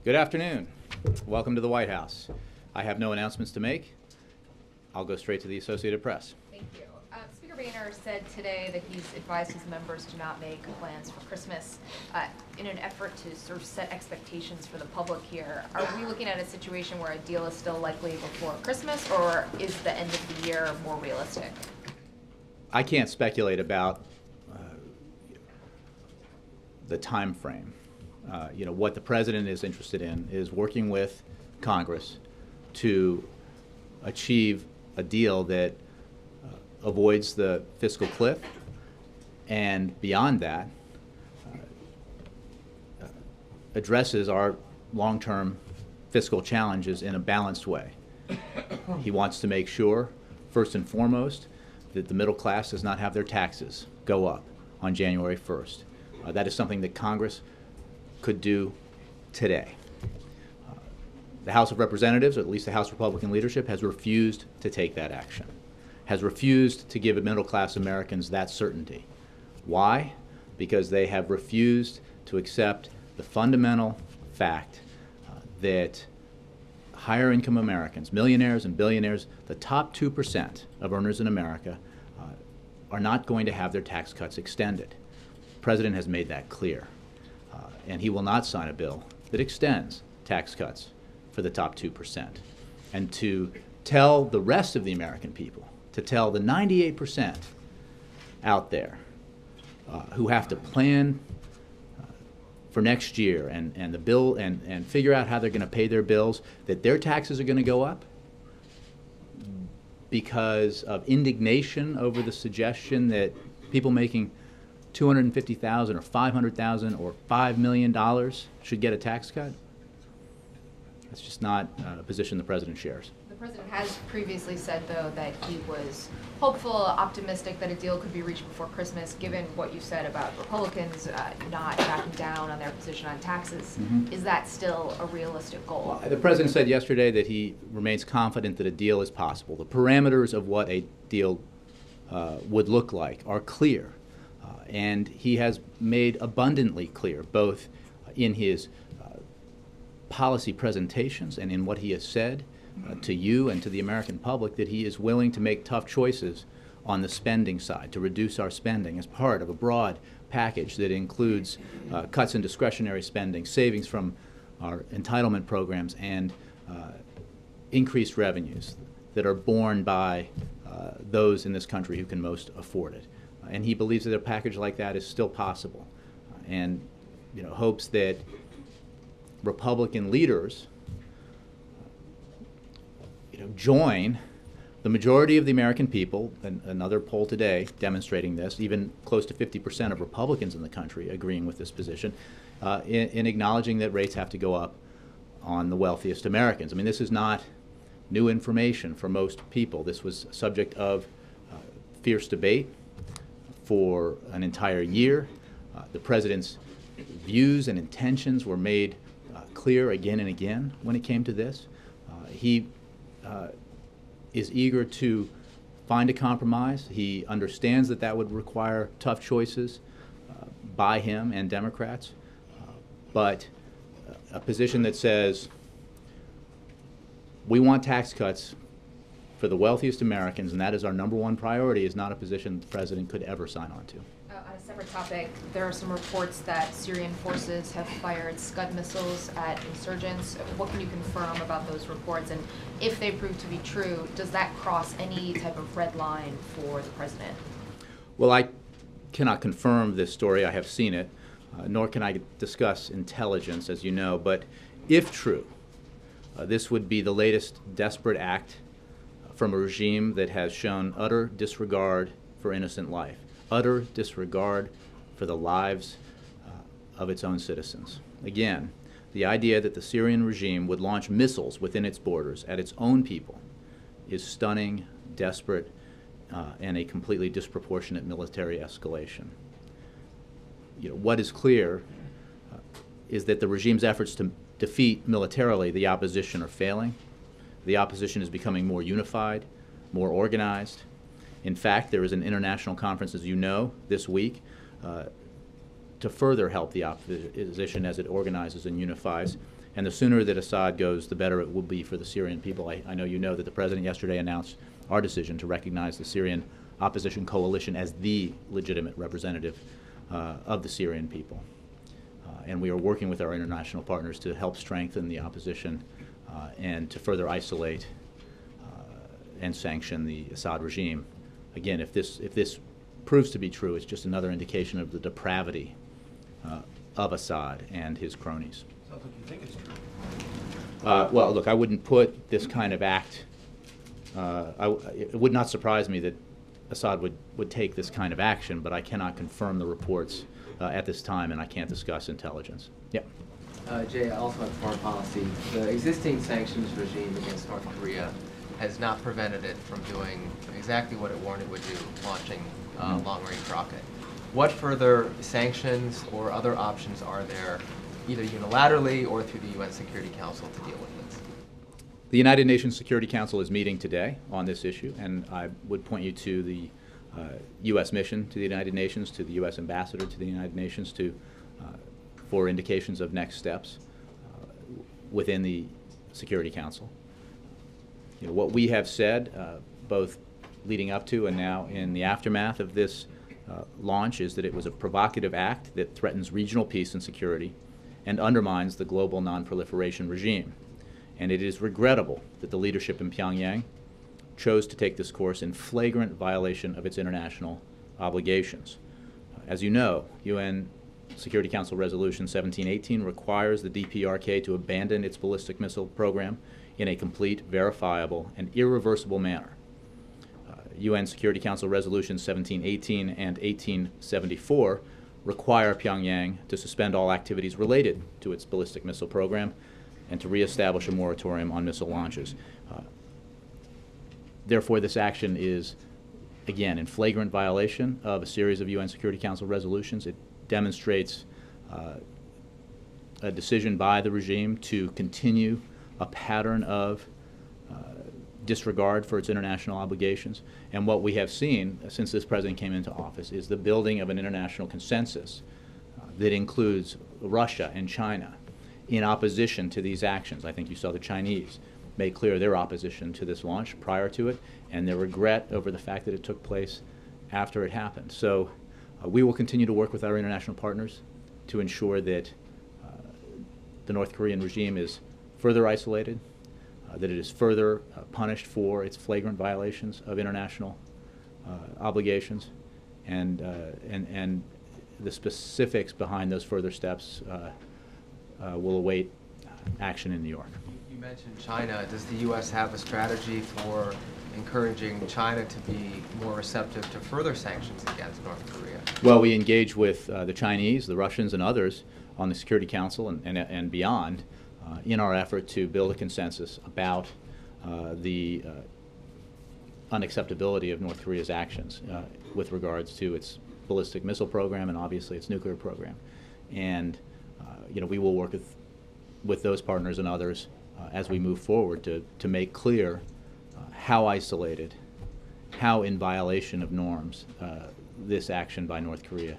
Good afternoon. Welcome to the White House. I have no announcements to make. I'll go straight to the Associated Press. Thank you. Speaker Boehner said today that he's advised his members to not make plans for Christmas in an effort to sort of set expectations for the public here. Are we looking at a situation where a deal is still likely before Christmas, or is the end of the year more realistic? I can't speculate about the time frame. What the president is interested in is working with Congress to achieve a deal that avoids the fiscal cliff, and beyond that, addresses our long-term fiscal challenges in a balanced way. He wants to make sure, first and foremost, that the middle class does not have their taxes go up on January 1st. That is something that Congress could do today. The House of Representatives, or at least the House Republican leadership, has refused to take that action, has refused to give middle-class Americans that certainty. Why? Because they have refused to accept the fundamental fact that higher-income Americans, millionaires and billionaires, the top 2% of earners in America, are not going to have their tax cuts extended. The President has made that clear. And he will not sign a bill that extends tax cuts for the top 2%. And to tell the rest of the American people, to tell the 98% out there who have to plan for next year and the bill and figure out how they're going to pay their bills, that their taxes are going to go up because of indignation over the suggestion that people making $250,000 or $500,000 or $5 million should get a tax cut. That's just not a position the president shares. The president has previously said, though, that he was hopeful, optimistic that a deal could be reached before Christmas, given what you said about Republicans not backing down on their position on taxes. Is that still a realistic goal? Well, the president said yesterday that he remains confident that a deal is possible. The parameters of what a deal would look like are clear. And he has made abundantly clear, both in his policy presentations and in what he has said to you and to the American public, that he is willing to make tough choices on the spending side, to reduce our spending as part of a broad package that includes cuts in discretionary spending, savings from our entitlement programs, and increased revenues that are borne by those in this country who can most afford it. And he believes that a package like that is still possible, and hopes that Republican leaders join the majority of the American people. And another poll today demonstrating this, even close to 50% of Republicans in the country agreeing with this position, in acknowledging that rates have to go up on the wealthiest Americans. I mean, this is not new information for most people. This was subject of fierce debate for an entire year. The president's views and intentions were made clear again and again when it came to this. He is eager to find a compromise. He understands that that would require tough choices by him and Democrats, but a position that says we want tax cuts for the wealthiest Americans, and that is our number one priority, is not a position the president could ever sign on to. On a separate topic, there are some reports that Syrian forces have fired Scud missiles at insurgents. What can you confirm about those reports? And if they prove to be true, does that cross any type of red line for the president? Well, I cannot confirm this story. I have seen it, nor can I discuss intelligence, as you know. But if true, this would be the latest desperate act from a regime that has shown utter disregard for innocent life, utter disregard for the lives of its own citizens. Again, the idea that the Syrian regime would launch missiles within its borders at its own people is stunning, desperate, and a completely disproportionate military escalation. What is clear is that the regime's efforts to defeat militarily the opposition are failing. The opposition is becoming more unified, more organized. In fact, there is an international conference, as you know, this week to further help the opposition as it organizes and unifies. And the sooner that Assad goes, the better it will be for the Syrian people. I know you know that the president yesterday announced our decision to recognize the Syrian opposition coalition as the legitimate representative of the Syrian people. And we are working with our international partners to help strengthen the opposition and to further isolate and sanction the Assad regime. Again, if this proves to be true, it's just another indication of the depravity of Assad and his cronies. Sounds like you think it's true. Well, look, I wouldn't put this kind of act, it would not surprise me that Assad would take this kind of action, but I cannot confirm the reports at this time, and I can't discuss intelligence. Yeah. Jay, also on foreign policy, the existing sanctions regime against North Korea has not prevented it from doing exactly what it warned it would do, launching a long-range rocket. What further sanctions or other options are there, either unilaterally or through the UN Security Council, to deal with this? The United Nations Security Council is meeting today on this issue, and I would point you to the U.S. mission to the United Nations, to the U.S. ambassador to the United Nations, for indications of next steps within the Security Council. You know, what we have said, both leading up to and now in the aftermath of this launch, is that it was a provocative act that threatens regional peace and security and undermines the global non-proliferation regime. And it is regrettable that the leadership in Pyongyang chose to take this course in flagrant violation of its international obligations. As you know, UN Security Council Resolution 1718 requires the DPRK to abandon its ballistic missile program in a complete, verifiable, and irreversible manner. UN Security Council Resolutions 1718 and 1874 require Pyongyang to suspend all activities related to its ballistic missile program and to reestablish a moratorium on missile launches. Therefore, this action is, again, in flagrant violation of a series of UN Security Council resolutions. It demonstrates a decision by the regime to continue a pattern of disregard for its international obligations. And what we have seen since this president came into office is the building of an international consensus that includes Russia and China in opposition to these actions. I think you saw the Chinese made clear their opposition to this launch prior to it and their regret over the fact that it took place after it happened. So we will continue to work with our international partners to ensure that the North Korean regime is further isolated, that it is further punished for its flagrant violations of international obligations, and the specifics behind those further steps will await action in New York. You mentioned China. Does the U.S. have a strategy for encouraging China to be more receptive to further sanctions against North Korea? Well, we engage with the Chinese, the Russians, and others on the Security Council and beyond in our effort to build a consensus about the unacceptability of North Korea's actions with regards to its ballistic missile program and obviously its nuclear program. And you know, we will work with those partners and others as we move forward to make clear how isolated, how in violation of norms this action by North Korea,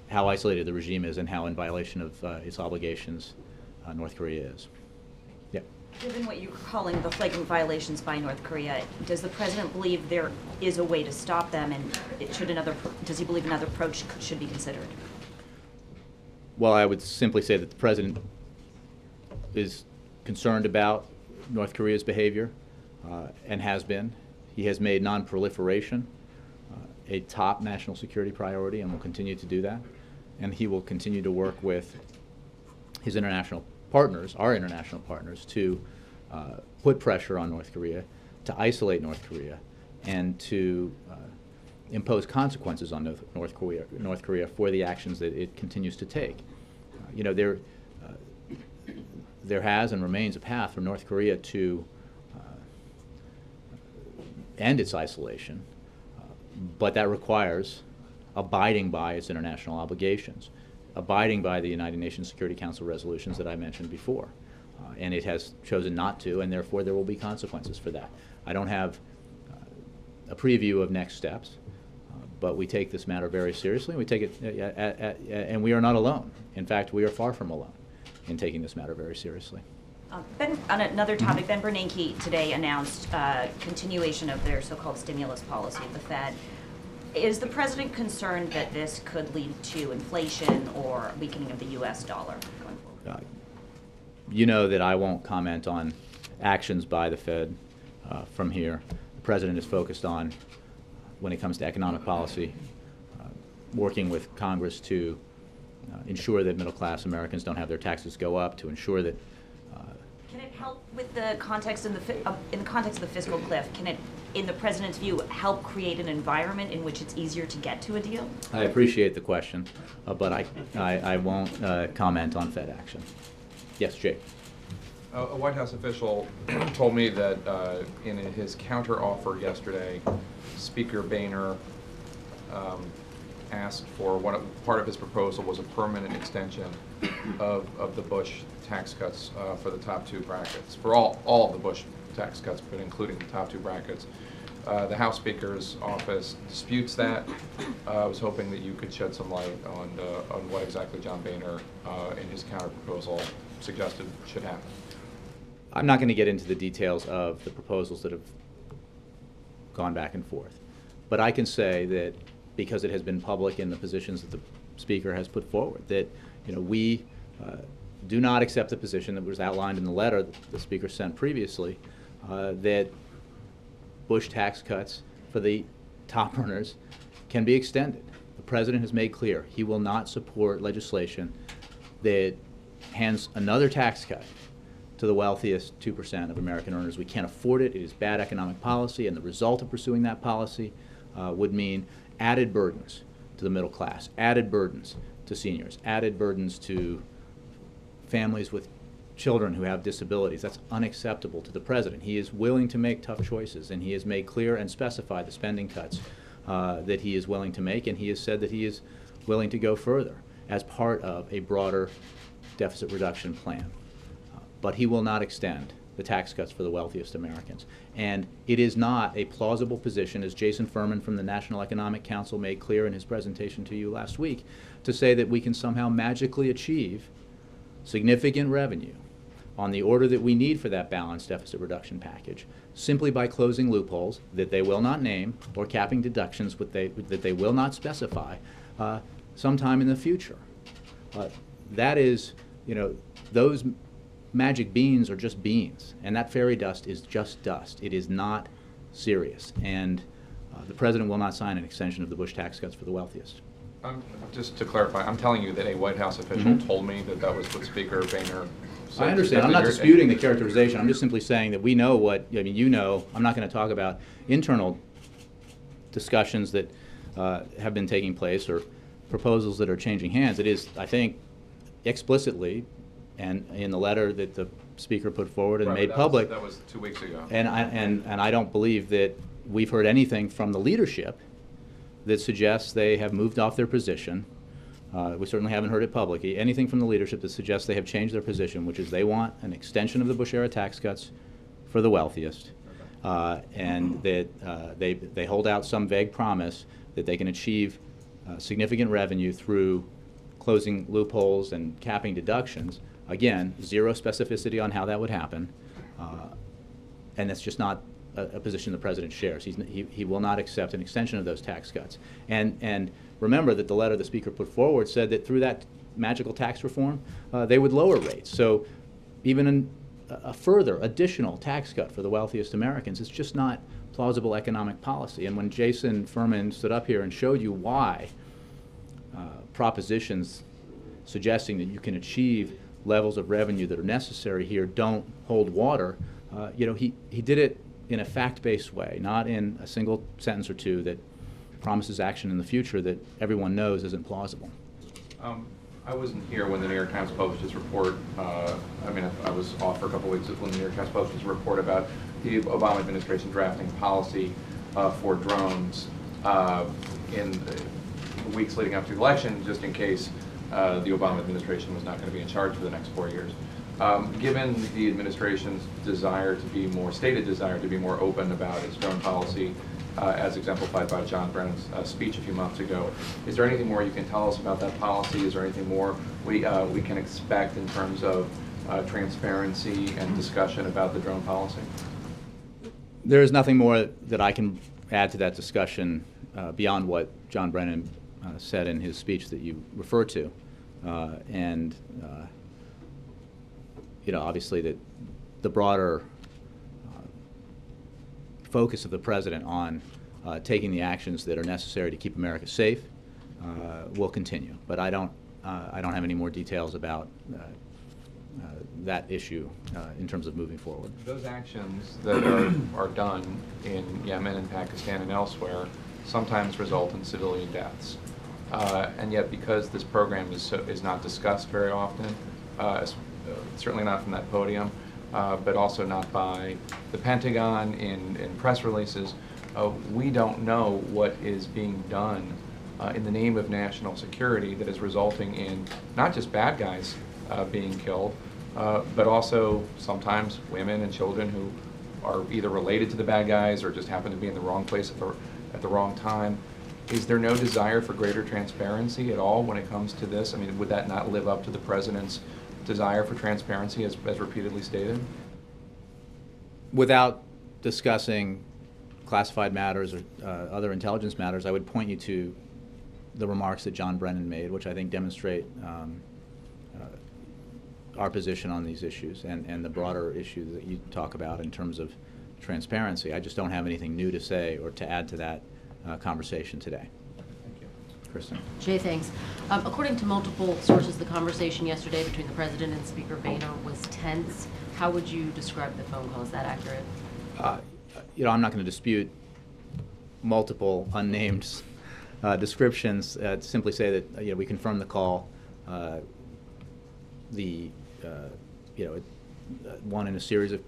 how isolated the regime is and how in violation of its obligations North Korea is. Yeah. Given what you're calling the flagrant violations by North Korea, does the president believe there is a way to stop them, and does he believe another approach should be considered? Well, I would simply say that the president is concerned about North Korea's behavior and has been. He has made non-proliferation a top national security priority and will continue to do that. And he will continue to work with his international partners, our international partners, to put pressure on North Korea, to isolate North Korea, and to impose consequences on North Korea for the actions that it continues to take. You know, there has and remains a path for North Korea to end its isolation, but that requires abiding by its international obligations, abiding by the United Nations Security Council resolutions that I mentioned before. And it has chosen not to, and therefore there will be consequences for that. I don't have a preview of next steps, But we take this matter very seriously, and we take it, and we are not alone. In fact, we are far from alone in taking this matter very seriously. Ben, on another topic, Ben Bernanke today announced continuation of their so-called stimulus policy of the Fed. Is the president concerned that this could lead to inflation or weakening of the U.S. dollar going forward? You know that I won't comment on actions by the Fed from here. The president is focused on, when it comes to economic policy, working with Congress to ensure that middle-class Americans don't have their taxes go up, to ensure that. Can it help with the context in the context of the fiscal cliff? Can it, in the president's view, help create an environment in which it's easier to get to a deal? I appreciate the question, but I won't comment on Fed action. Yes, Jake. A White House official told me that in his counteroffer yesterday, Speaker Boehner asked for part of his proposal was a permanent extension of the Bush tax cuts for the top two brackets, for all of the Bush tax cuts, but including the top two brackets. The House Speaker's office disputes that. I was hoping that you could shed some light on what exactly John Boehner in his counterproposal suggested should happen. I'm not going to get into the details of the proposals that have gone back and forth, but I can say that because it has been public in the positions that the Speaker has put forward, that we do not accept the position that was outlined in the letter that the Speaker sent previously, that Bush tax cuts for the top earners can be extended. The President has made clear he will not support legislation that hands another tax cut to the wealthiest 2% of American earners. We can't afford it. It is bad economic policy, and the result of pursuing that policy would mean added burdens to the middle class, added burdens to seniors, added burdens to families with children who have disabilities. That's unacceptable to the President. He is willing to make tough choices, and he has made clear and specified the spending cuts that he is willing to make, and he has said that he is willing to go further as part of a broader deficit reduction plan. But he will not extend the tax cuts for the wealthiest Americans. And it is not a plausible position, as Jason Furman from the National Economic Council made clear in his presentation to you last week, to say that we can somehow magically achieve significant revenue on the order that we need for that balanced deficit reduction package simply by closing loopholes that they will not name or capping deductions that they will not specify sometime in the future. That is, those magic beans are just beans, and that fairy dust is just dust. It is not serious, and the President will not sign an extension of the Bush tax cuts for the wealthiest. Just to clarify, I'm telling you that a White House official told me that was what Speaker Boehner said. I understand. I'm not disputing the characterization. I'm just simply saying that we know what, I'm not going to talk about internal discussions that have been taking place or proposals that are changing hands. It is, I think, explicitly, and in the letter that the Speaker put forward and made public. That was 2 weeks ago. And I don't believe that we've heard anything from the leadership that suggests they have moved off their position. We certainly haven't heard it publicly. Anything from the leadership that suggests they have changed their position, which is they want an extension of the Bush-era tax cuts for the wealthiest, and that they hold out some vague promise that they can achieve significant revenue through closing loopholes and capping deductions. Again, zero specificity on how that would happen, and that's just not a position the President shares. He will not accept an extension of those tax cuts. And remember that the letter the Speaker put forward said that through that magical tax reform, they would lower rates. So even a further additional tax cut for the wealthiest Americans is just not plausible economic policy. And when Jason Furman stood up here and showed you why propositions suggesting that you can achieve levels of revenue that are necessary here don't hold water, he did it in a fact-based way, not in a single sentence or two that promises action in the future that everyone knows isn't plausible. I wasn't here when the New York Times published its report. I was off for a couple of weeks when the New York Times published its report about the Obama administration drafting policy for drones in the weeks leading up to the election, just in case the Obama administration was not going to be in charge for the next 4 years. Given the administration's stated desire to be more open about its drone policy as exemplified by John Brennan's speech a few months ago. Is there anything more you can tell us about that policy? Is there anything more we can expect in terms of transparency and discussion about the drone policy? There is nothing more that I can add to that discussion beyond what John Brennan said in his speech that you refer to. Obviously that the broader focus of the president on taking the actions that are necessary to keep America safe will continue. But I don't have any more details about that issue in terms of moving forward. Those actions that are done in Yemen and Pakistan and elsewhere sometimes result in civilian deaths. And yet, because this program is not discussed very often, certainly not from that podium, but also not by the Pentagon in press releases, we don't know what is being done in the name of national security that is resulting in not just bad guys being killed, but also sometimes women and children who are either related to the bad guys or just happen to be in the wrong place at the wrong time. Is there no desire for greater transparency at all when it comes to this? I mean, would that not live up to the president's desire for transparency as repeatedly stated? Without discussing classified matters or other intelligence matters, I would point you to the remarks that John Brennan made, which I think demonstrate our position on these issues and the broader issue that you talk about in terms of transparency. I just don't have anything new to say or to add to that conversation today. Thank you. Kristen. Jay, thanks. According to multiple sources, the conversation yesterday between the president and Speaker Boehner was tense. How would you describe the phone call? Is that accurate? I'm not going to dispute multiple unnamed descriptions. Simply say that we confirmed the call. One in a series of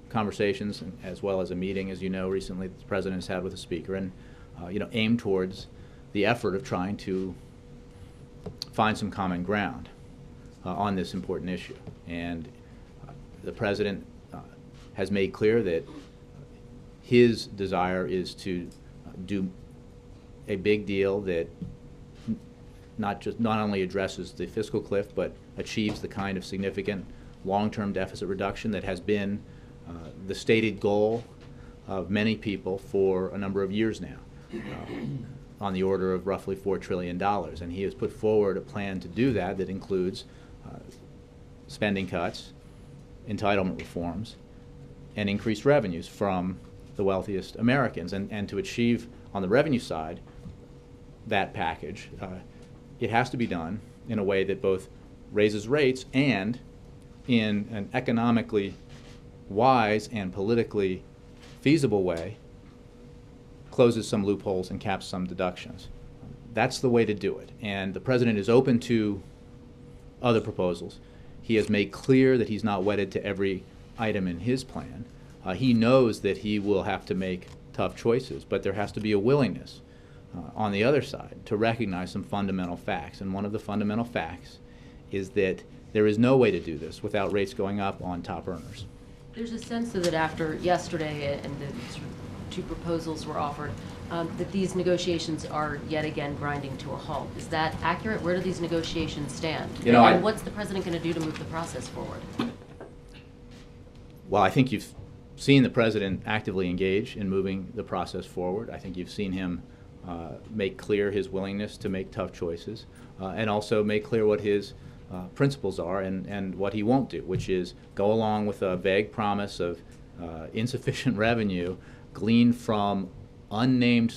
conversations, as well as a meeting, as you know, recently that the president has had with the speaker, and aimed towards the effort of trying to find some common ground on this important issue. And the president has made clear that his desire is to do a big deal that not only addresses the fiscal cliff, but achieves the kind of significant long-term deficit reduction that has been the stated goal of many people for a number of years now, on the order of roughly $4 trillion. And he has put forward a plan to do that that includes spending cuts, entitlement reforms, and increased revenues from the wealthiest Americans. And to achieve, on the revenue side, that package, it has to be done in a way that both raises rates and, in an economically wise and politically feasible way, closes some loopholes and caps some deductions. That's the way to do it. And the president is open to other proposals. He has made clear that he's not wedded to every item in his plan. He knows that he will have to make tough choices, but there has to be a willingness on the other side to recognize some fundamental facts. And one of the fundamental facts is that there is no way to do this without rates going up on top earners. There's a sense that after yesterday and the sort of two proposals were offered, that these negotiations are yet again grinding to a halt. Is that accurate? Where do these negotiations stand? And what's the president going to do to move the process forward? Well, I think you've seen the president actively engage in moving the process forward. I think you've seen him make clear his willingness to make tough choices, and also make clear what his principles are and what he won't do, which is go along with a vague promise of insufficient revenue gleaned from unnamed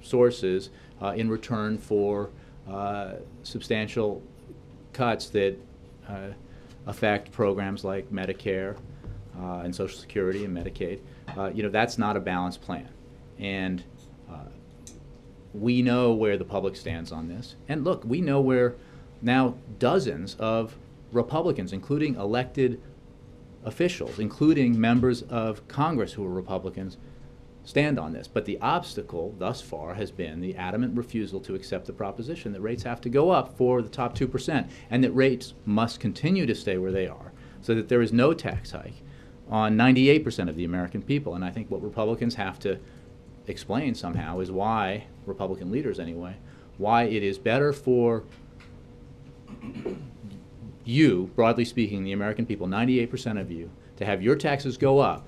sources in return for substantial cuts that affect programs like Medicare and Social Security and Medicaid. That's not a balanced plan. And we know where the public stands on this. And look, we know where now dozens of Republicans, including elected officials, including members of Congress who are Republicans, stand on this. But the obstacle thus far has been the adamant refusal to accept the proposition that rates have to go up for the top 2%, and that rates must continue to stay where they are, so that there is no tax hike on 98% of the American people. And I think what Republicans have to explain somehow is why, Republican leaders anyway, why it is better for you, broadly speaking, the American people, 98% of you, to have your taxes go up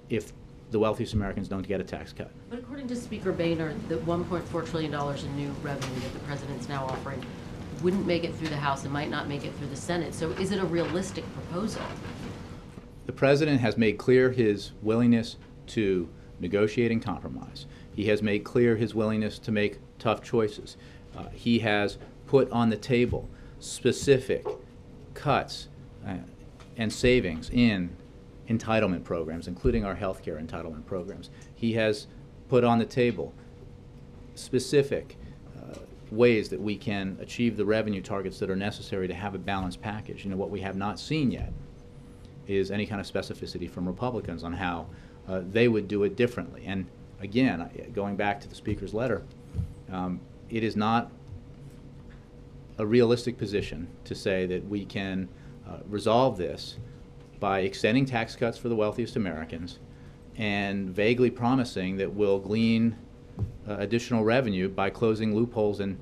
if the wealthiest Americans don't get a tax cut. But according to Speaker Boehner, the $1.4 trillion in new revenue that the president's now offering wouldn't make it through the House and might not make it through the Senate. So is it a realistic proposal? The president has made clear his willingness to negotiate and compromise. He has made clear his willingness to make tough choices. He has put on the table specific cuts and savings in entitlement programs, including our health care entitlement programs. He has put on the table specific ways that we can achieve the revenue targets that are necessary to have a balanced package. You know, what we have not seen yet is any kind of specificity from Republicans on how they would do it differently. And again, going back to the Speaker's letter, it is not a realistic position to say that we can resolve this by extending tax cuts for the wealthiest Americans and vaguely promising that we'll glean additional revenue by closing loopholes and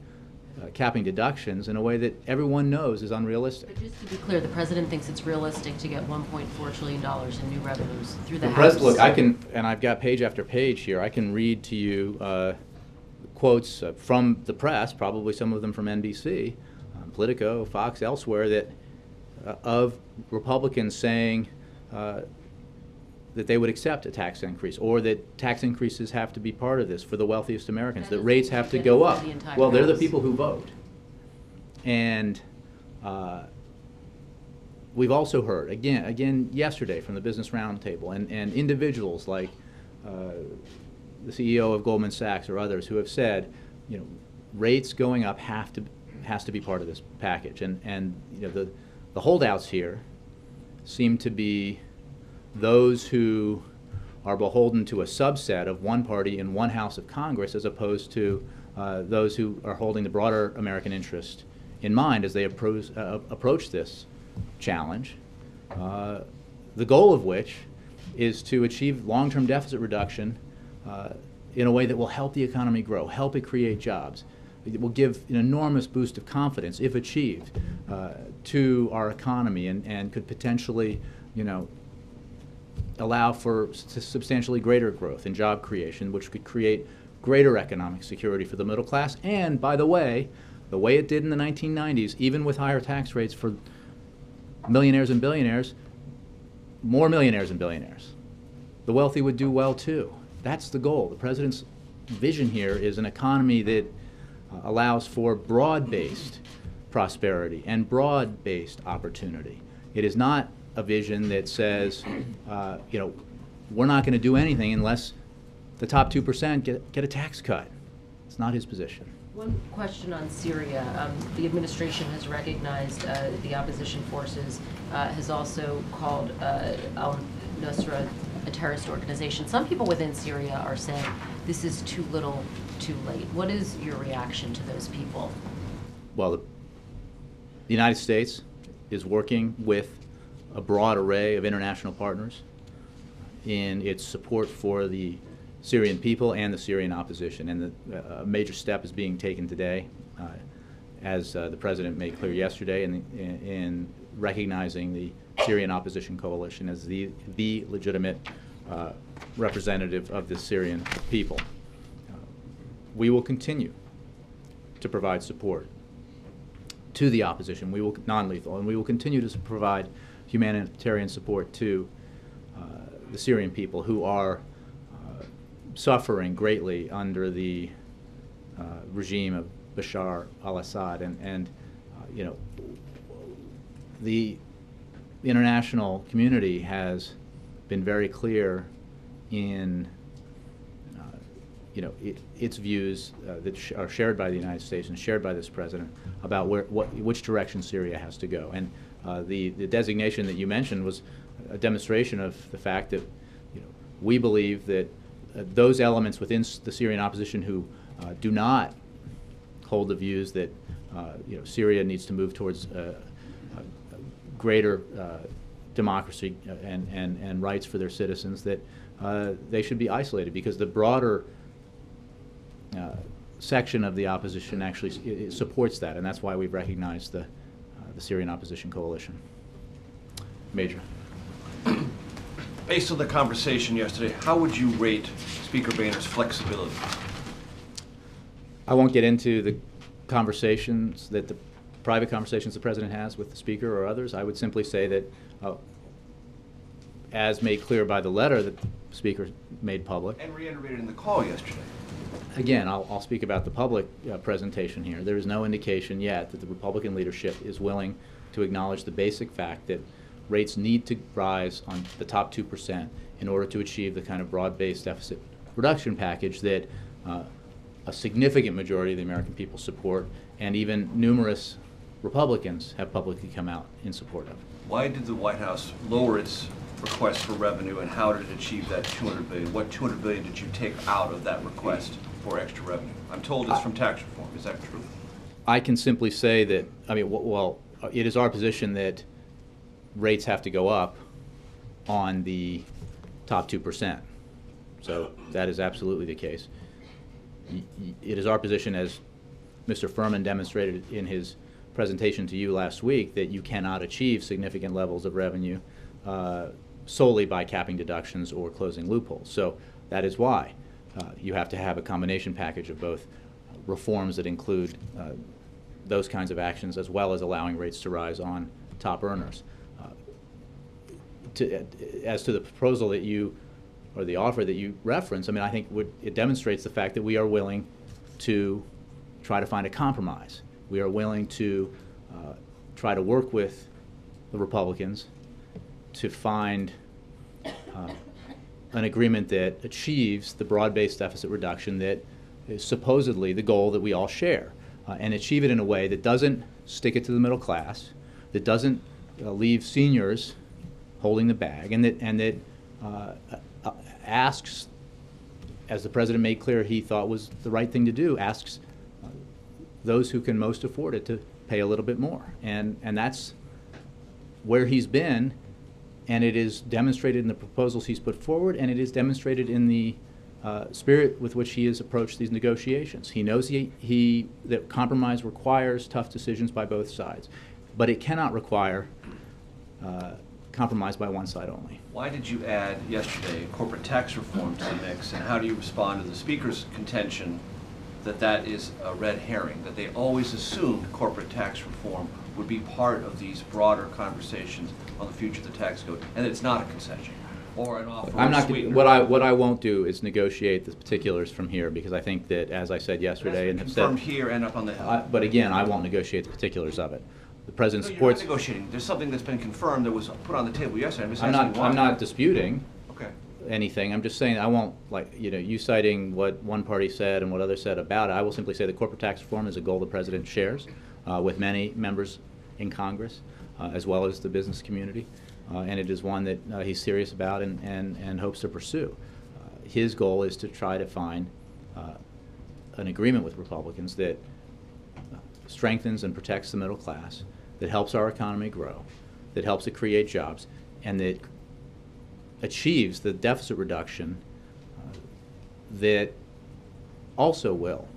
capping deductions in a way that everyone knows is unrealistic. But just to be clear, the president thinks it's realistic to get $1.4 trillion in new revenues through the House. Look, I can, and I've got page after page here, I can read to you quotes from the press, probably some of them from NBC, Politico, Fox, elsewhere, that of Republicans saying that they would accept a tax increase, or that tax increases have to be part of this for the wealthiest Americans, that rates have to go up. Well, they're the people who vote. And we've also heard, again yesterday from the Business Roundtable, and individuals like the CEO of Goldman Sachs or others who have said, you know, rates going up has to be part of this package. And you know, the holdouts here seem to be those who are beholden to a subset of one party in one house of Congress, as opposed to those who are holding the broader American interest in mind as they approach this challenge, the goal of which is to achieve long-term deficit reduction in a way that will help the economy grow, help it create jobs. It will give an enormous boost of confidence, if achieved, to our economy, and could potentially, you know, allow for substantially greater growth and job creation, which could create greater economic security for the middle class. And by the way it did in the 1990s, even with higher tax rates for millionaires and billionaires, more millionaires and billionaires, the wealthy would do well too. That's the goal. The president's vision here is an economy that allows for broad-based prosperity and broad-based opportunity. It is not a vision that says, you know, we're not going to do anything unless the top 2% get a tax cut. It's not his position. One question on Syria. The administration has recognized the opposition forces, has also called al-Nusra a terrorist organization. Some people within Syria are saying this is too little, too late. What is your reaction to those people? Well, the United States is working with a broad array of international partners in its support for the Syrian people and the Syrian opposition. And a major step is being taken today, as the President made clear yesterday, in recognizing the Syrian opposition coalition as the legitimate representative of the Syrian people. We will continue to provide support to the opposition. We will non-lethal, and we will continue to provide humanitarian support to the Syrian people who are suffering greatly under the regime of Bashar al-Assad. And you know, the international community has been very clear in you know, its views that are shared by the United States and shared by this president about which direction Syria has to go. And the designation that you mentioned was a demonstration of the fact that, you know, we believe that those elements within the Syrian opposition who do not hold the views that you know, Syria needs to move towards greater democracy and rights for their citizens, that they should be isolated, because the broader section of the opposition actually supports that, and that's why we've recognized the Syrian Opposition Coalition. Major. Based on the conversation yesterday, how would you rate Speaker Boehner's flexibility? I won't get into the conversations that the private conversations the President has with the Speaker or others. I would simply say that, as made clear by the letter that the Speaker made public. And reiterated in the call yesterday. Again, I'll speak about the public presentation here. There is no indication yet that the Republican leadership is willing to acknowledge the basic fact that rates need to rise on the top 2% in order to achieve the kind of broad-based deficit reduction package that a significant majority of the American people support, and even numerous Republicans have publicly come out in support of. Why did the White House lower its request for revenue, and how did it achieve that $200 billion? What $200 billion did you take out of that request for extra revenue? I'm told it's from tax reform. Is that true? I can simply say that, I mean, well, it is our position that rates have to go up on the top 2%. So that is absolutely the case. It is our position, as Mr. Furman demonstrated in his presentation to you last week, that you cannot achieve significant levels of revenue solely by capping deductions or closing loopholes. So that is why you have to have a combination package of both reforms that include those kinds of actions, as well as allowing rates to rise on top earners. As to the proposal that you, or the offer that you reference, I mean, I think it demonstrates the fact that we are willing to try to find a compromise. We are willing to try to work with the Republicans to find an agreement that achieves the broad-based deficit reduction that is supposedly the goal that we all share, and achieve it in a way that doesn't stick it to the middle class, that doesn't leave seniors holding the bag, and that asks, as the President made clear he thought was the right thing to do, asks those who can most afford it to pay a little bit more. And that's where he's been, and it is demonstrated in the proposals he's put forward, and it is demonstrated in the spirit with which he has approached these negotiations. He knows that compromise requires tough decisions by both sides, but it cannot require compromise by one side only. Why did you add yesterday corporate tax reform to the mix, and how do you respond to the Speaker's contention that that is a red herring, that they always assumed corporate tax reform would be part of these broader conversations on the future of the tax code, and that it's not a concession or an offer? I'm not. What I won't do is negotiate the particulars from here, because I think that, as I said yesterday, and have said confirmed here and up on the Hill. But again, I won't negotiate the particulars of it. The President No, supports. you're not negotiating. There's something that's been confirmed that was put on the table yesterday. I'm just I'm asking why. not disputing Okay. anything. I'm just saying I won't, like, you citing what one party said and what others said about it. I will simply say that corporate tax reform is a goal the President shares with many members in Congress, as well as the business community, and it is one that he's serious about and hopes to pursue. His goal is to try to find an agreement with Republicans that strengthens and protects the middle class, that helps our economy grow, that helps it create jobs, and that achieves the deficit reduction that also will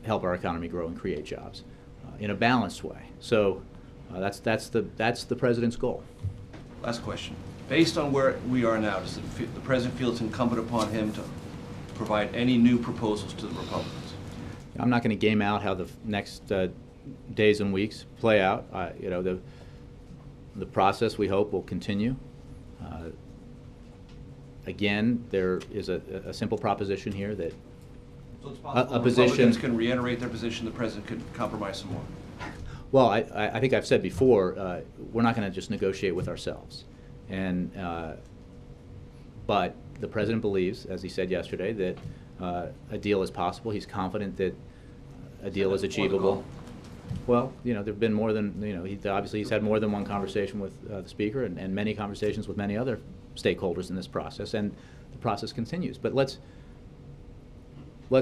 help our economy grow and create jobs in a balanced way. So that's the President's goal. Last question. Based on where we are now, does the President feel it's incumbent upon him to provide any new proposals to the Republicans? I'm not going to game out how the next days and weeks play out. The process, we hope, will continue. Again, there is a simple proposition here that So it's possible a position. Republicans can reiterate their position, the President could compromise some more. Well, I think I've said before, we're not going to just negotiate with ourselves. But the President believes, as he said yesterday, that a deal is possible. He's confident that a deal is achievable. Well, there have been more than, obviously he's had more than one conversation with the Speaker and many conversations with many other stakeholders in this process, and the process continues. But let's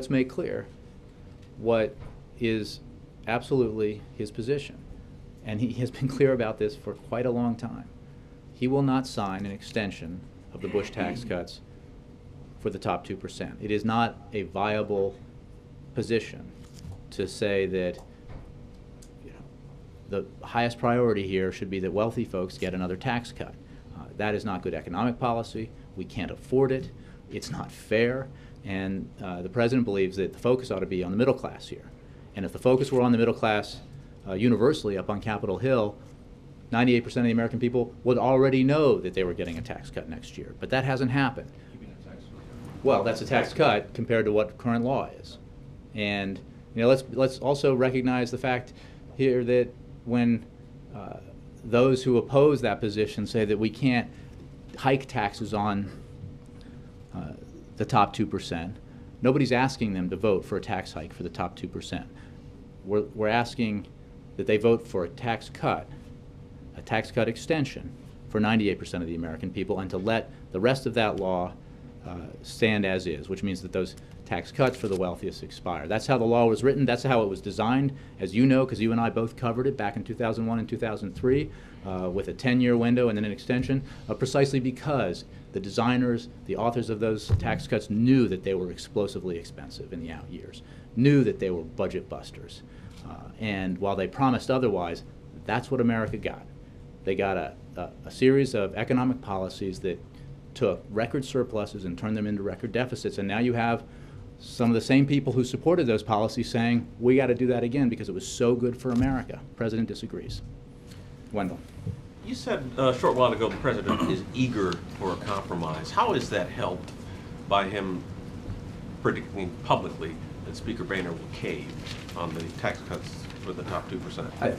make clear what is absolutely his position. And he has been clear about this for quite a long time. He will not sign an extension of the Bush tax cuts for the top 2%. It is not a viable position to say that the highest priority here should be that wealthy folks get another tax cut. That is not good economic policy. We can't afford it. It's not fair. And the president believes that the focus ought to be on the middle class here. And if the focus were on the middle class universally up on Capitol Hill, 98% of the American people would already know that they were getting a tax cut next year. But that hasn't happened. Well, that's a tax cut compared to what current law is. And let's also recognize the fact here that when those who oppose that position say that we can't hike taxes on the top 2%, nobody's asking them to vote for a tax hike for the top 2%. We're asking that they vote for a tax cut extension for 98% of the American people, and to let the rest of that law stand as is, which means that those tax cuts for the wealthiest expire. That's how the law was written. That's how it was designed, as you know, because you and I both covered it back in 2001 and 2003 with a 10-year window and then an extension, precisely because the designers, the authors of those tax cuts knew that they were explosively expensive in the out years, knew that they were budget busters. And while they promised otherwise, that's what America got. They got a series of economic policies that took record surpluses and turned them into record deficits, and now you have some of the same people who supported those policies saying, we got to do that again because it was so good for America. The president disagrees. Wendell. You said a short while ago the president is eager for a compromise. How is that helped by him predicting publicly that Speaker Boehner will cave on the tax cuts for the top 2%?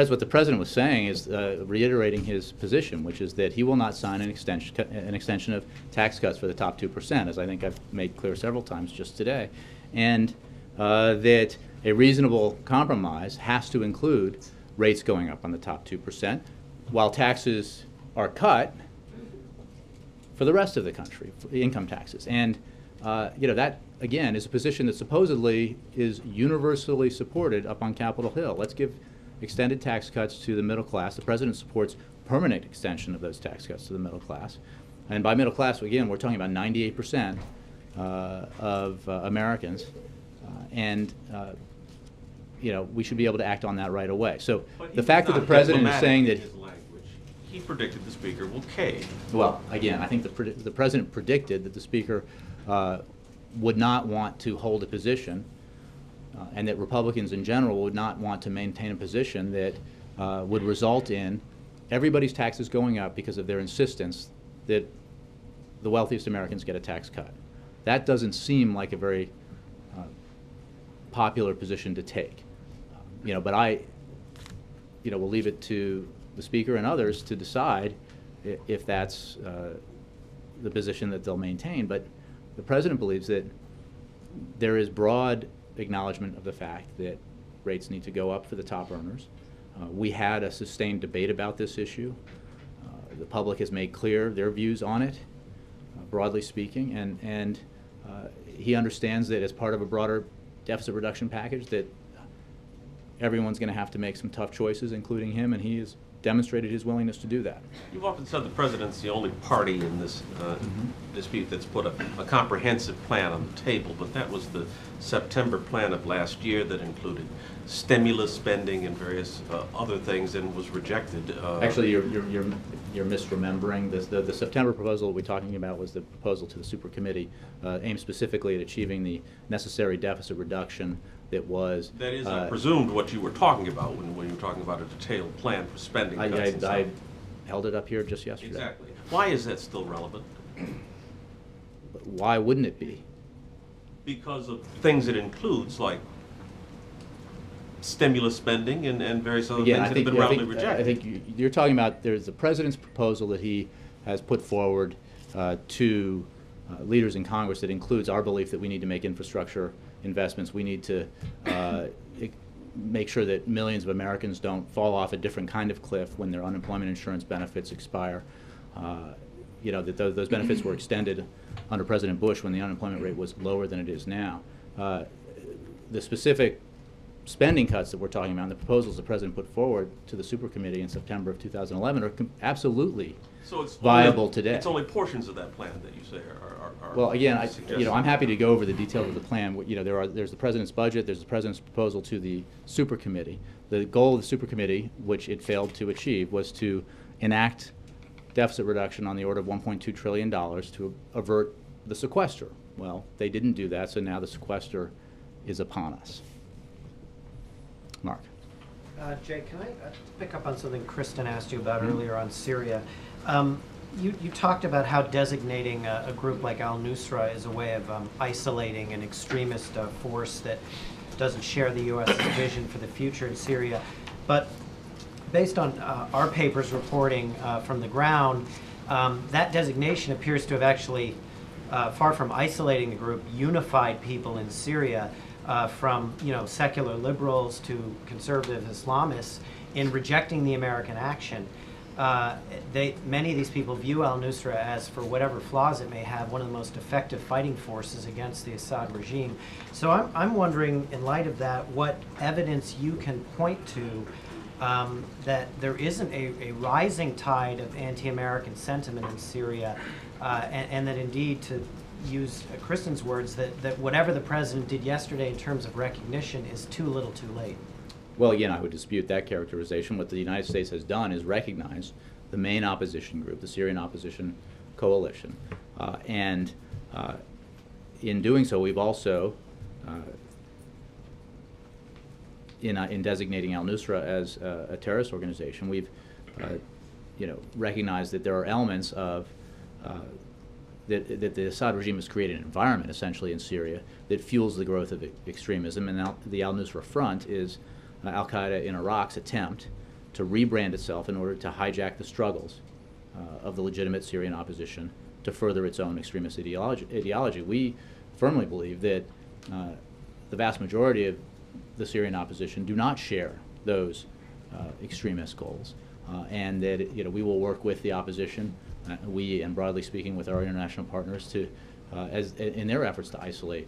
What the president was saying is reiterating his position, which is that he will not sign an extension of tax cuts for the top 2%, as I think I've made clear several times just today, and that a reasonable compromise has to include rates going up on the top 2%, while taxes are cut for the rest of the country, for income taxes. And that, again, is a position that supposedly is universally supported up on Capitol Hill. Let's give extended tax cuts to the middle class. The president supports permanent extension of those tax cuts to the middle class. And by middle class, again, we're talking about 98% of Americans. We should be able to act on that right away. So the fact that the president is saying that he predicted the Speaker will cave. Well, again, I think the president predicted that the Speaker would not want to hold a position, and that Republicans in general would not want to maintain a position that would result in everybody's taxes going up because of their insistence that the wealthiest Americans get a tax cut. That doesn't seem like a very popular position to take. But I will leave it to the Speaker and others to decide if that's the position that they'll maintain. But the president believes that there is broad acknowledgement of the fact that rates need to go up for the top earners. We had a sustained debate about this issue. The public has made clear their views on it, broadly speaking, and he understands that as part of a broader deficit reduction package that everyone's going to have to make some tough choices, including him, and he has demonstrated his willingness to do that. You've often said the president's the only party in this dispute that's put a comprehensive plan on the table, but that was the September plan of last year that included stimulus spending and various other things, and was rejected. Actually, you're misremembering. The September proposal we're talking about was the proposal to the super committee aimed specifically at achieving the necessary deficit reduction that was. That is, I presumed, what you were talking about when you were talking about a detailed plan for spending cuts. I held it up here just yesterday. Exactly. Why is that still relevant? Why wouldn't it be? Because of things it includes, like stimulus spending and various other things that have been roundly rejected. I think you're talking about there's the president's proposal that he has put forward to leaders in Congress that includes our belief that we need to make infrastructure investments. We need to make sure that millions of Americans don't fall off a different kind of cliff when their unemployment insurance benefits expire. That those benefits were extended under President Bush when the unemployment rate was lower than it is now. The specific spending cuts that we're talking about, and the proposals the President put forward to the super committee in September of 2011 are absolutely So it's viable only, today. It's only portions of that plan that you say are Well, again, suggested. I'm happy to go over the details of the plan. There's the President's budget, there's the President's proposal to the super committee. The goal of the super committee, which it failed to achieve, was to enact deficit reduction on the order of $1.2 trillion to avert the sequester. Well, they didn't do that, so now the sequester is upon us. Mark. Jay, can I pick up on something Kristen asked you about earlier on Syria? You talked about how designating a group like al-Nusra is a way of isolating an extremist force that doesn't share the U.S.'s vision for the future in Syria. But based on our paper's reporting from the ground, that designation appears to have actually, far from isolating the group, unified people in Syria from secular liberals to conservative Islamists in rejecting the American action. Many of these people view al-Nusra as, for whatever flaws it may have, one of the most effective fighting forces against the Assad regime. So I'm wondering, in light of that, what evidence you can point to that there isn't a rising tide of anti-American sentiment in Syria, and that indeed, to use Kristen's words, that whatever the President did yesterday in terms of recognition is too little too late. Well, again, I would dispute that characterization. What the United States has done is recognize the main opposition group, the Syrian Opposition Coalition. And in doing so, we've also, in designating al-Nusra as a terrorist organization, we've recognized that there are elements of that the Assad regime has created an environment, essentially, in Syria that fuels the growth of extremism. And the al-Nusra Front is al-Qaeda in Iraq's attempt to rebrand itself in order to hijack the struggles of the legitimate Syrian opposition to further its own extremist ideology. We firmly believe that the vast majority of the Syrian opposition do not share those extremist goals, and that we will work with the opposition, we and broadly speaking with our international partners, to in their efforts to isolate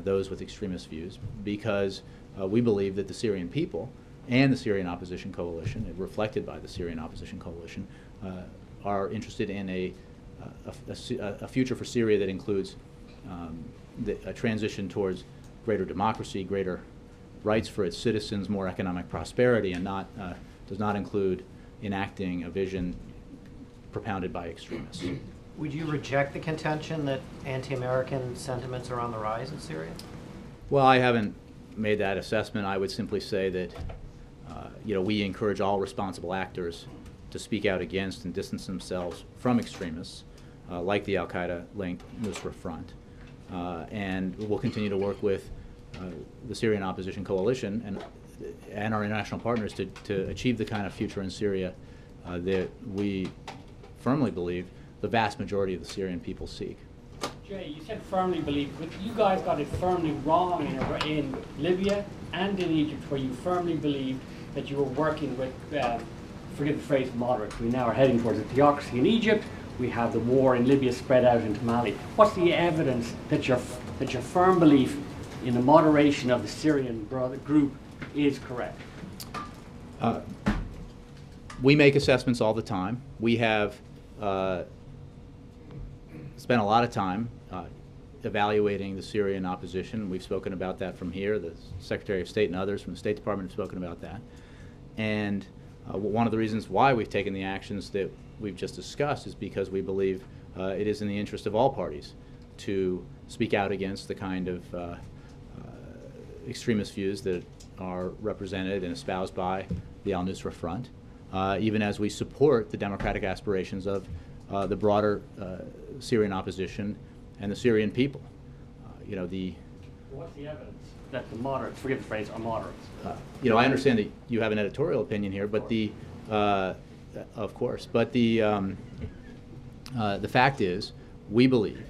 those with extremist views, because we believe that the Syrian people and the Syrian Opposition Coalition, reflected by the Syrian Opposition Coalition, are interested in a future for Syria that includes a transition towards greater democracy, greater rights for its citizens, more economic prosperity, and does not include enacting a vision propounded by extremists. Would you reject the contention that anti-American sentiments are on the rise in Syria? Well, I haven't made that assessment. I would simply say that we encourage all responsible actors to speak out against and distance themselves from extremists like the al-Qaeda-linked Nusra Front. And we'll continue to work with the Syrian Opposition Coalition and our international partners to achieve the kind of future in Syria that we firmly believe the vast majority of the Syrian people seek. Jay, you said firmly believe, but you guys got it firmly wrong in Libya and in Egypt, where you firmly believed that you were working with, forgive the phrase, moderates. We now are heading towards a theocracy in Egypt. We have the war in Libya spread out into Mali. What's the evidence that your firm belief in the moderation of the Syrian group is correct? We make assessments all the time. We have spent a lot of time evaluating the Syrian opposition. We've spoken about that from here. The Secretary of State and others from the State Department have spoken about that. And one of the reasons why we've taken the actions that we've just discussed is because we believe it is in the interest of all parties to speak out against the kind of extremist views that are represented and espoused by the al-Nusra Front, even as we support the democratic aspirations of the broader Syrian opposition and the Syrian people. What's the evidence that the moderates, forgive the phrase, are moderates? I understand that you have an editorial opinion here, but of course, but the fact is, we believe,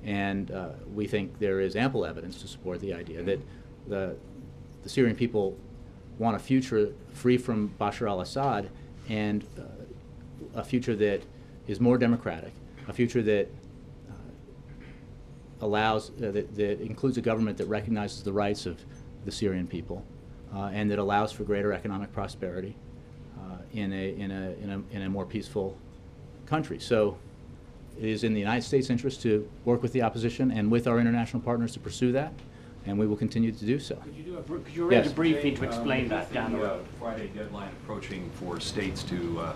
and we think there is ample evidence to support the idea that the Syrian people want a future free from Bashar al-Assad, and a future that is more democratic, a future that allows, that includes a government that recognizes the rights of the Syrian people, and that allows for greater economic prosperity in a more peaceful country. So it is in the United States' interest to work with the opposition and with our international partners to pursue that, and we will continue to do so. Could you read Yes. a briefing to explain that down the road? Friday deadline approaching for states to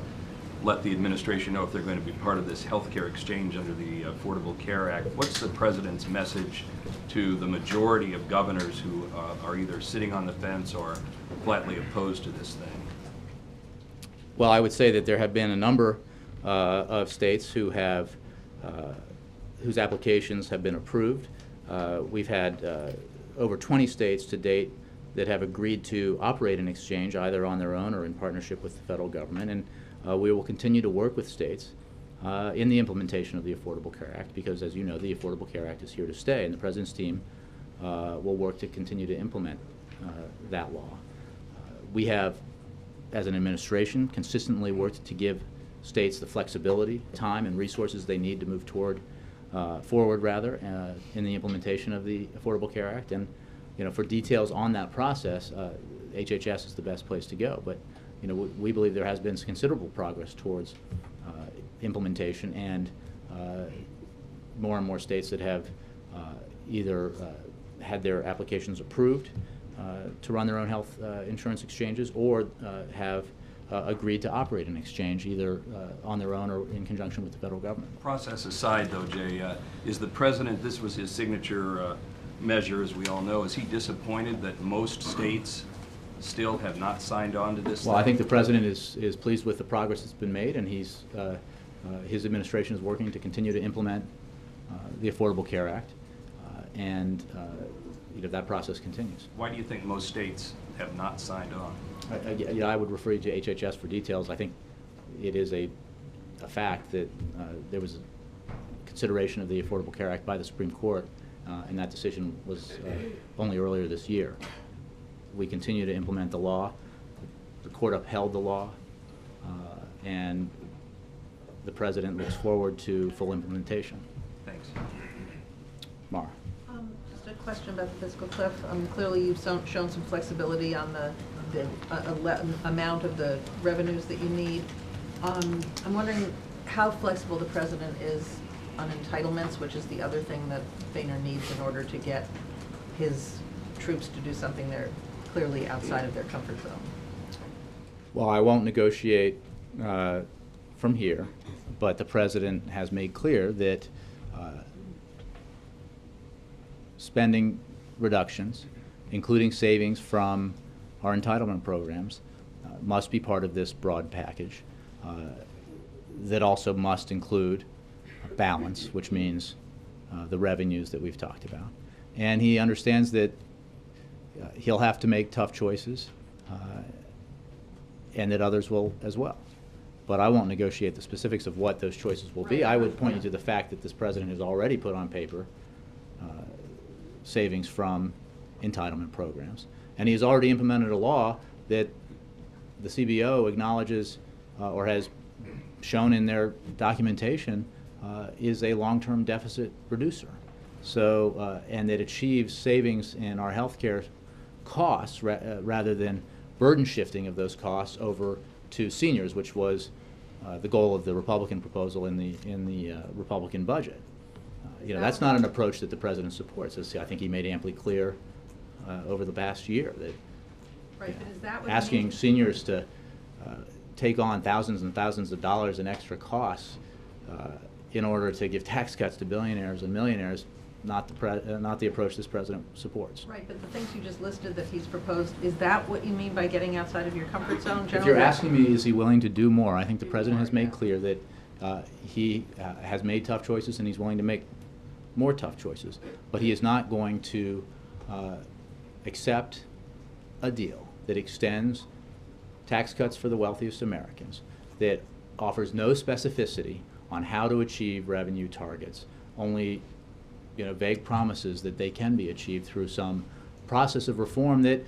let the administration know if they're going to be part of this healthcare exchange under the Affordable Care Act. What's the president's message to the majority of governors who are either sitting on the fence or flatly opposed to this thing? Well, I would say that there have been a number of states who have whose applications have been approved. We've had over 20 states to date that have agreed to operate an exchange either on their own or in partnership with the federal government, and we will continue to work with states in the implementation of the Affordable Care Act, because as you know, the Affordable Care Act is here to stay, and the President's team will work to continue to implement that law. We have, as an administration, consistently worked to give states the flexibility, time, and resources they need to move forward in the implementation of the Affordable Care Act. And for details on that process, HHS is the best place to go. But we believe there has been considerable progress towards implementation, and more and more states that have either had their applications approved to run their own health insurance exchanges, or have agreed to operate an exchange either on their own or in conjunction with the federal government. Process aside, though, Jay, is the president, this was his signature measure, as we all know, is he disappointed that most states still have not signed on to this? Well, I think the president is pleased with the progress that's been made, and his administration is working to continue to implement the Affordable Care Act, and that process continues. Why do you think most states have not signed on? I would refer you to HHS for details. I think it is a fact that there was consideration of the Affordable Care Act by the Supreme Court, and that decision was only earlier this year. We continue to implement the law. The court upheld the law, and the president looks forward to full implementation. Thanks. Mara. Just a question about the fiscal cliff. Clearly, you've shown some flexibility on the amount of the revenues that you need. I'm wondering how flexible the president is on entitlements, which is the other thing that Boehner needs in order to get his troops to do something they're clearly outside of their comfort zone. Well, I won't negotiate from here, but the president has made clear that spending reductions, including savings from our entitlement programs, must be part of this broad package that also must include balance, which means the revenues that we've talked about. And he understands that he'll have to make tough choices, and that others will as well. But I won't negotiate the specifics of what those choices will be. I would point you to the fact that this president has already put on paper savings from entitlement programs. And he has already implemented a law that the CBO acknowledges or has shown in their documentation is a long-term deficit reducer. So, and that achieves savings in our healthcare costs rather than burden shifting of those costs over to seniors, which was the goal of the Republican proposal in the Republican budget. That's not an approach that the president supports. As I think he made amply clear over the past year that But is that what asking seniors to take on thousands and thousands of dollars in extra costs in order to give tax cuts to billionaires and millionaires, not the approach this president supports. Right, but the things you just listed that he's proposed, is that what you mean by getting outside of your comfort zone? If you're asking me, is he willing to do more, I think the president has made clear that he has made tough choices and he's willing to make more tough choices. But he is not going to accept a deal that extends tax cuts for the wealthiest Americans, that offers no specificity on how to achieve revenue targets, only vague promises that they can be achieved through some process of reform that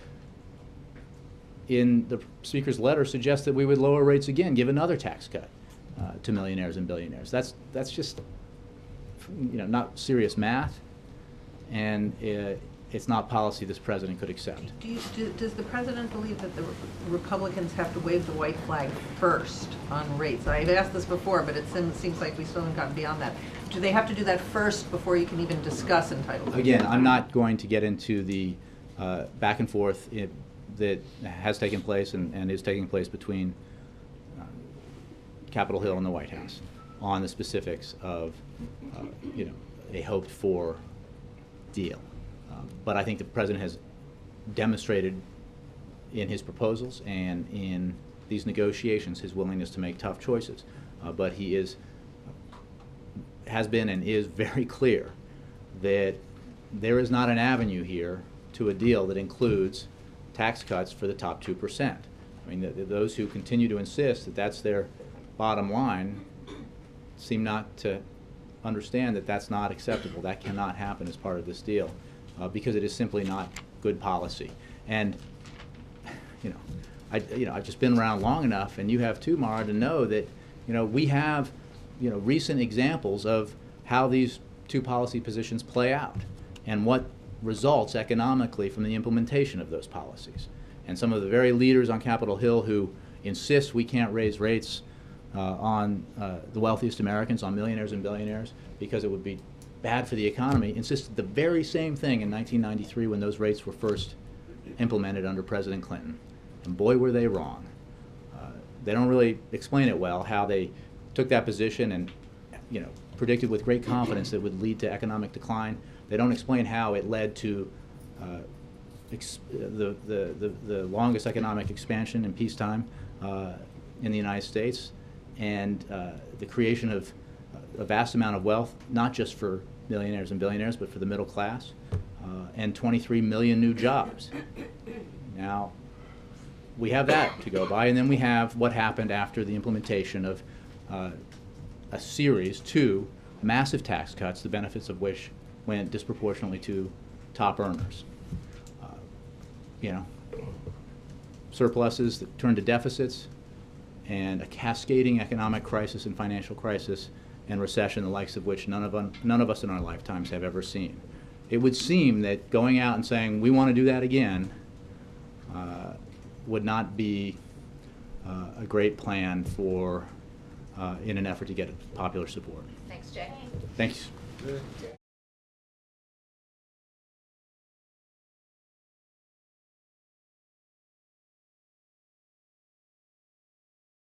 in the Speaker's letter suggests that we would lower rates again, give another tax cut to millionaires and billionaires. That's just not serious math, and it's not policy this president could accept. Does the president believe that the Republicans have to wave the white flag first on rates? I've asked this before, but it seems like we still haven't gotten beyond that. Do they have to do that first before you can even discuss entitlement? Again, I'm not going to get into the back and forth that has taken place and is taking place between Capitol Hill and the White House on the specifics of a hoped-for deal. But I think the president has demonstrated in his proposals and in these negotiations his willingness to make tough choices. But he has been and is very clear that there is not an avenue here to a deal that includes tax cuts for the top 2%. I mean, those who continue to insist that that's their bottom line seem not to understand that that's not acceptable. That cannot happen as part of this deal because it is simply not good policy. And I've just been around long enough, and you have too, Mara, to know that we have recent examples of how these two policy positions play out and what results economically from the implementation of those policies. And some of the very leaders on Capitol Hill who insist we can't raise rates on the wealthiest Americans, on millionaires and billionaires, because it would be bad for the economy, insisted the very same thing in 1993 when those rates were first implemented under President Clinton. And boy, were they wrong. They don't really explain it well, how they took that position and predicted with great confidence that it would lead to economic decline. They don't explain how it led to the longest economic expansion in peacetime in the United States, and the creation of a vast amount of wealth, not just for millionaires and billionaires, but for the middle class, and 23 million new jobs. Now, we have that to go by, and then we have what happened after the implementation of a series, 2 massive tax cuts, the benefits of which went disproportionately to top earners. Surpluses that turned to deficits, and a cascading economic crisis and financial crisis and recession, the likes of which none of us in our lifetimes have ever seen. It would seem that going out and saying we want to do that again would not be a great plan for in an effort to get popular support. Thanks, Jay. Thanks.